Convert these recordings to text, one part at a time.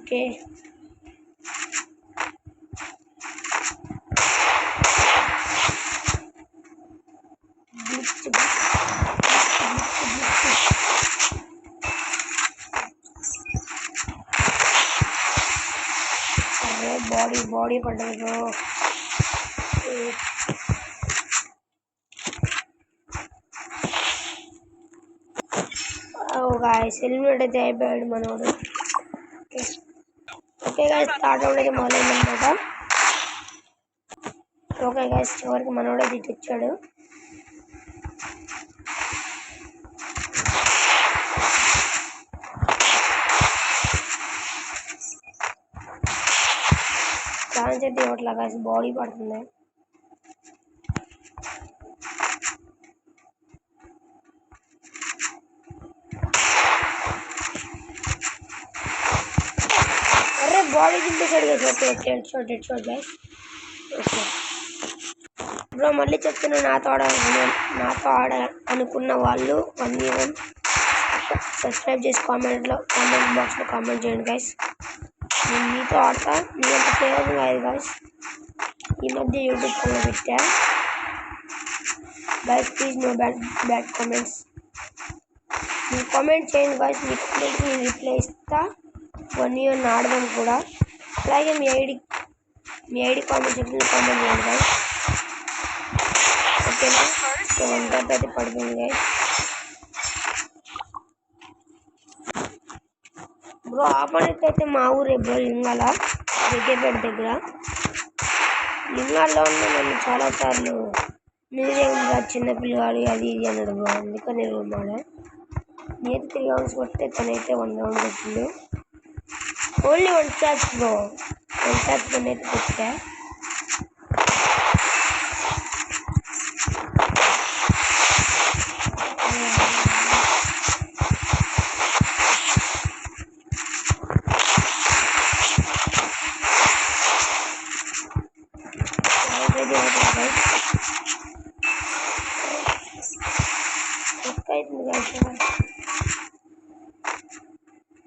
Okay అరే body పడ్డది bro guys eliminate అయితే అయిపోయాడు మనోడు ఓకే గాయస్ థర్డ్ రౌండ్ అయితే మొదలైందనమాట ఓకే గాయస్ చివరికి మనోడు అయితే తెచ్చాడు ఛాన్స్ అయితే ఇవ్వట్లా గాయస్ బాడీ పడుతుంది బాడీ దింపేశాడు guys okay head shot guys okay bro మళ్ళీ చెప్తున్నా నాతో ఆడ అనుకున్న వాళ్ళు 1v1 సబ్స్క్రైబ్ చేసి కామెంట్ బాక్స్లో కామెంట్ చేయండి గైస్ నేను మీతో ఆడతా మీ అంత ఫేవర్ కాదు గైస్ ఈ మధ్య యూట్యూబ్ ఛానల్ పెట్టా guys please no bad comments మీరు కామెంట్ చేయండి గైస్ మీ కామెంట్కి నేను రిప్లై ఇస్తా 1v1 ఆడదాం కూడా అలాగే మీ ఐడి కామెంట్ సెక్షన్లో కామెంట్ చేయండి గైస్ ఓకేనా సో 1 టైప్ అయితే పడుతుంది గైస్ బ్రో ఆపోనెంట్ అయితే మా ఊరే బ్రో లింగాల జగ్గేపేట దగ్గర లింగాల్లో ఉన్న నన్ను చాలాసార్లు మీరేముందా చిన్నపిల్లవాడు అది ఇది అన్నాడు బ్రో అందుకని రూమాడ నేత 3 రౌండ్స్ కొట్టే తనైతే 1 రౌండ్ కొట్టిండు ఓన్లీ 1 ఛాన్స్ బ్రో 1 ఛాన్స్ నేనైతే కొట్టా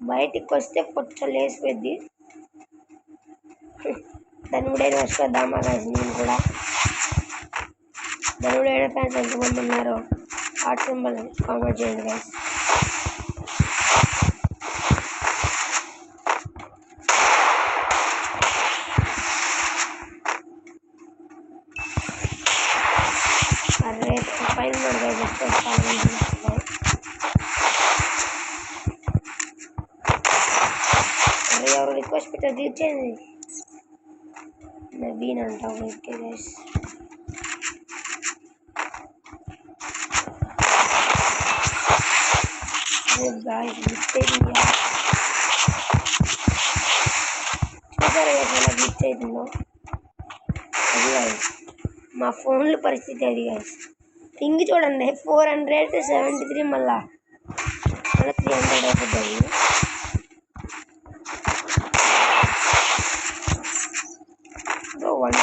బయటికి వస్తే పొచ్చలేసిపోద్ది ధనుడైన వర్షిద్దామా గైస్ నేను కూడా ధనుడైన ఫ్యాన్స్ ఎంతమంది ఉన్నారో హార్ట్ సింబల్ కామెంట్ చేయండి గైస్ అరే పైన అరే ఎవరు రిక్వెస్ట్ పెట్టారు తీర్చేయండి నవీన్ అంటావు ఓకే గైస్ గాయస్ చూసారా గైస్ ఎలా గ్లిచ్ అవుతుందో అది గైస్ మా ఫోన్ల పరిస్థితి అది గైస్ పింగ్ చూడండి 473 మళ్ళా 300 అయిపోతుంది బ్రో 1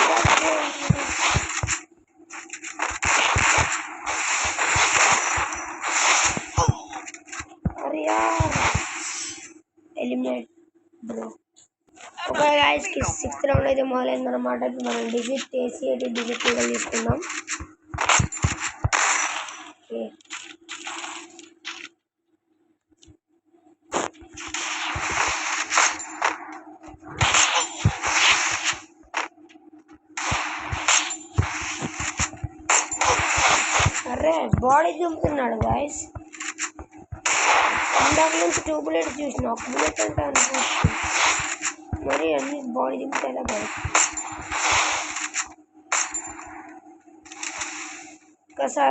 అరే యార్ eliminate bro okay guys 6th round అయితే మొదలైందన్నమాట ఇప్పుడు మనం డిజిట్ తీసుకుందాం ఓకే అరే బాడీ దింపుతున్నాడు గైస్ ఇందాక నుంచి 2 బుల్లెట్స్ చూసిన 1 బుల్లెట్ అంటే అనిపిస్తుంది మరి అన్ని బాడీ దింపుతాడా గైస్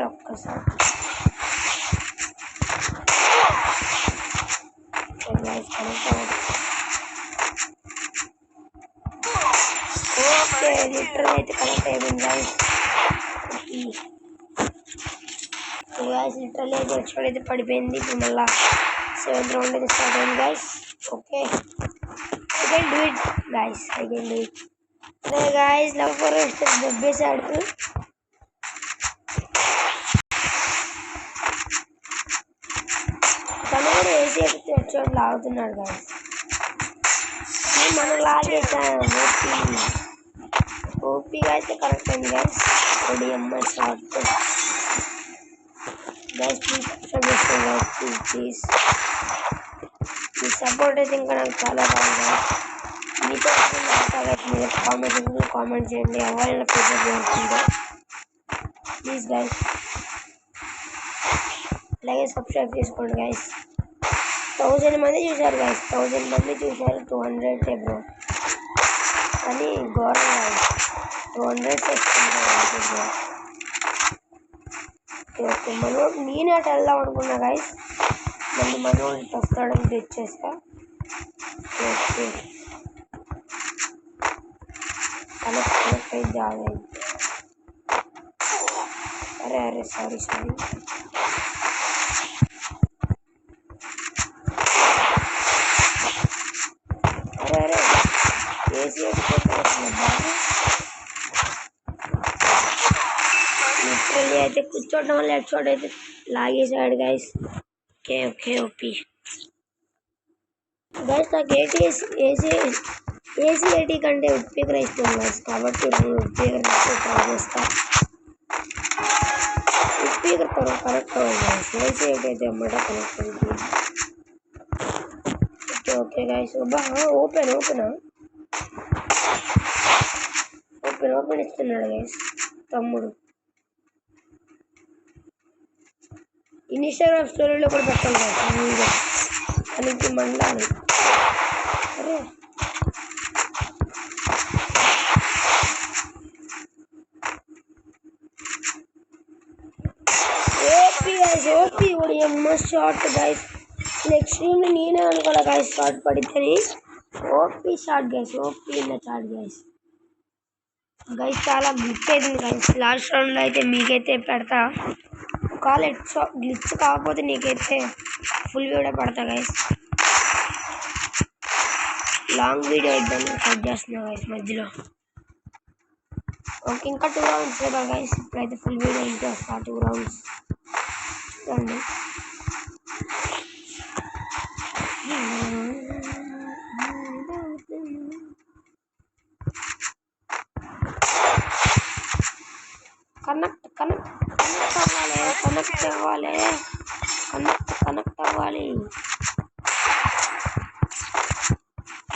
ఒక్కసారి ఓకే లిటరల్ అయితే కనెక్ట్ అయిపోయింది గైస్ గాయస్ లిటరల్ అయితే హెడ్షాట్ అయితే పడిపోయింది ఇప్పుడు మళ్ళీ 7th రౌండ్ అయితే స్టార్ట్ అయింది guys okay I can do it guys అరే గైస్ లవ్ ఫర్ దెబ్బేసాడు తను కూడా ఏసీ హెడ్షాట్ లాగుతున్నాడు గైస్ మనం లాగేసాం. ఓపీగా అయితే కరెక్ట్ అయింది guys. ODMI short guys. Please subscribe చేసుకోండి గైస్. ప్లీజ్ మీ సపోర్ట్ అయితే ఇంకా నాకు చాలా బాగుంది. మీతో మీరు కామెంట్ చేయండి. ఎవరైనా ప్రిపేర్ చేస్తుంది ప్లీజ్ గైస్. అలాగే సబ్స్క్రైబ్ చేసుకోండి గైస్. 1000 మంది చూశారు గైస్. 1000 మంది చూశారు. 200 బ్రో కానీ ఘోరం కాదు. 200 చేసుకుంటారు. ఓకే మనోడు నేనే అటు వెళ్దాం అనుకున్నా గైస్. మళ్ళీ మనోడు వస్తాడని తెచ్చేసా. ఓకే కనెక్ట్ అయితే ఆగైంది. అరే సారీ అరే ఏసీ లిటరల్లీ అయితే కూర్చోవడం వల్ల హెడ్షాట్ అయితే లాగేసాడు గైస్. Okay OP guys. నాకు ఏసీ కంటే ఉప్పీకర ఇష్టం గైస్. కాబట్టి ఉప్పీకర ట్రై చేస్తా. ఉప్పీకర కరెక్ట్ అవ్వదు గైస్. ఏసీ అయితే అన్నమాట కనెక్ట్ అవుతుంది. Okay guys. ఓపెన్ ఇస్తున్నాడు గైస్ తమ్ముడు. ఇన్స్టాగ్రామ్ స్టోరీలో కూడా పెట్టాలి గైస్. అనికి మండాలి. అరే OP ODMI short guys. Extremely నేనే అనుకోలే గైస్ షార్ట్ పడిద్దని. OP short guys. OP short guys. చాలా గ్లిచ్ అవుతుంది గైస్. లాస్ట్ రౌండ్లో అయితే మీకైతే పెడతా. కాల్ గ్లిచ్ కాకపోతే నీకైతే ఫుల్ వీడియో పెడతా గైస్. లాంగ్ వీడియో ఇద్దాను కట్ చేస్తున్నా గైస్ మధ్యలో. ఓకే ఇంకా 2 రౌండ్స్ కదా గైస్. ఇప్పుడైతే ఫుల్ వీడియో ఇంట్లో వస్తా. 2 రౌండ్స్ చూడండి. కనెక్ట్ అవ్వాలి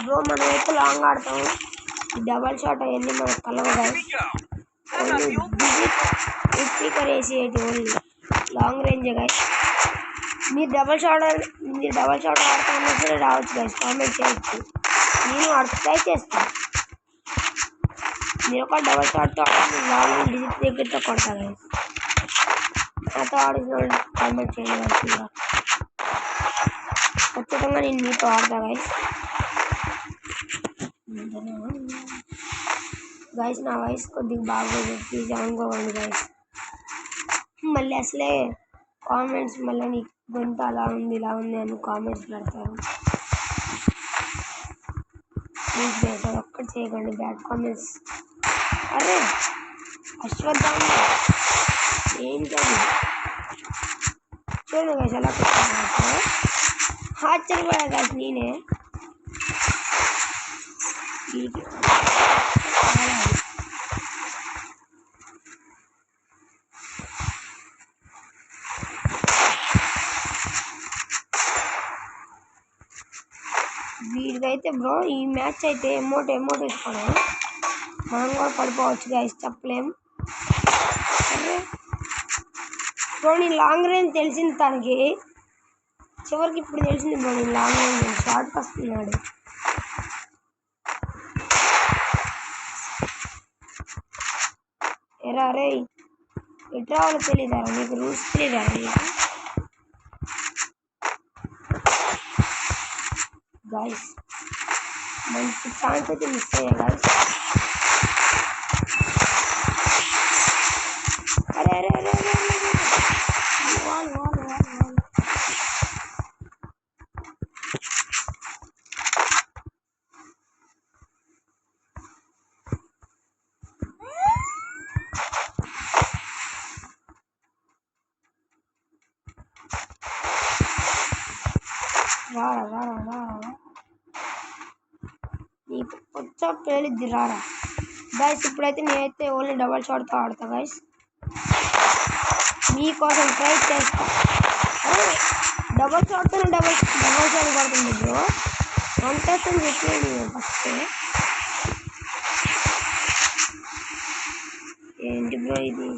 బ్రో. మనమైతే లాంగ్ ఆడతాం. డబల్ షాట్ అవన్నీ మనకు కలవ గైస్. స్పీకర్ వేసి ఓన్లీ లాంగ్ రేంజ్ గైస్. మీరు డబల్ షాట్ ఆడుతున్నా సరే రావచ్చు గైస్. కామెంట్ చేయొచ్చు. నేను ట్రై చేస్తాను. మీరు ఒక డబల్ షాట్తో లాంగ్ డిజిట్ దగ్గరతో కొడతా గైస్. నాతో ఆడిన వాళ్ళు కామెంట్ చేయండి గైస్. ఖచ్చితంగా నేను మీతో ఆడతా గైస్. నా వాయిస్ కొద్దిగా బాగోదు. ప్లీజ్ అనుకోకండి గైస్. మళ్ళీ అసలే కామెంట్స్ మళ్ళీ నీకు గొంతు అలా ఉంది ఇలా ఉంది అని కామెంట్స్ పెడతారు. ప్లీజ్ గైస్ అది ఒక్కటి చేయకండి బ్యాడ్ కామెంట్స్. అరే అశ్వత్థామ ఏంటది చూడండి గైస్. ఎలా ఆశ్చర్యపోయా గైస్ నేనే. వీడికైతే బ్రో ఈ మ్యాచ్ అయితే ఎమోట్ ఇస్తాను. మనం కూడా పడిపోవచ్చు గైస్. చెప్పలేం. బ్రో నేను లాంగ్ రేంజ్ తెలిసింది తనకి. చివరికి ఇప్పుడు తెలిసింది బ్రో నేను లాంగ్ రేంజ్ షార్ట్కి వస్తున్నాడు. ఎరా రే ఎటు రావాలో తెలీదా నీకు? రూల్స్ తెలీదా నీకు గైస్? మంచి ఛాన్స్ అయితే మిస్ అయ్యా గైస్. అరే అరే అరే అరే వాళ్ళు వచ్చా పేలిద్ది రారా గైస్. ఇప్పుడైతే నేనైతే ఓన్లీ డబల్ షాట్తో ఆడతా గైస్, మీకోసం ట్రై చేస్తా. డబల్ షాట్తో డబల్ షాట్ పడుతుంది బ్రో, కాంటాక్ట్ అని చెప్పేది ఫస్ట్. ఏంటి బ్రో ఇది?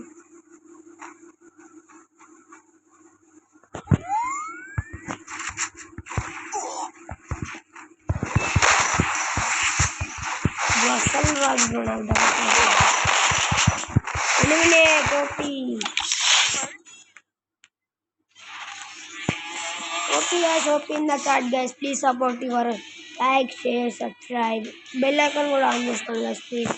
అసలు రాదు బ్రో నాకు double shot. Eliminate OP guys, OP in the chat guys. Please support your like, share, subscribe, bell icon కూడా ఆన్ చేసుకోండి guys please.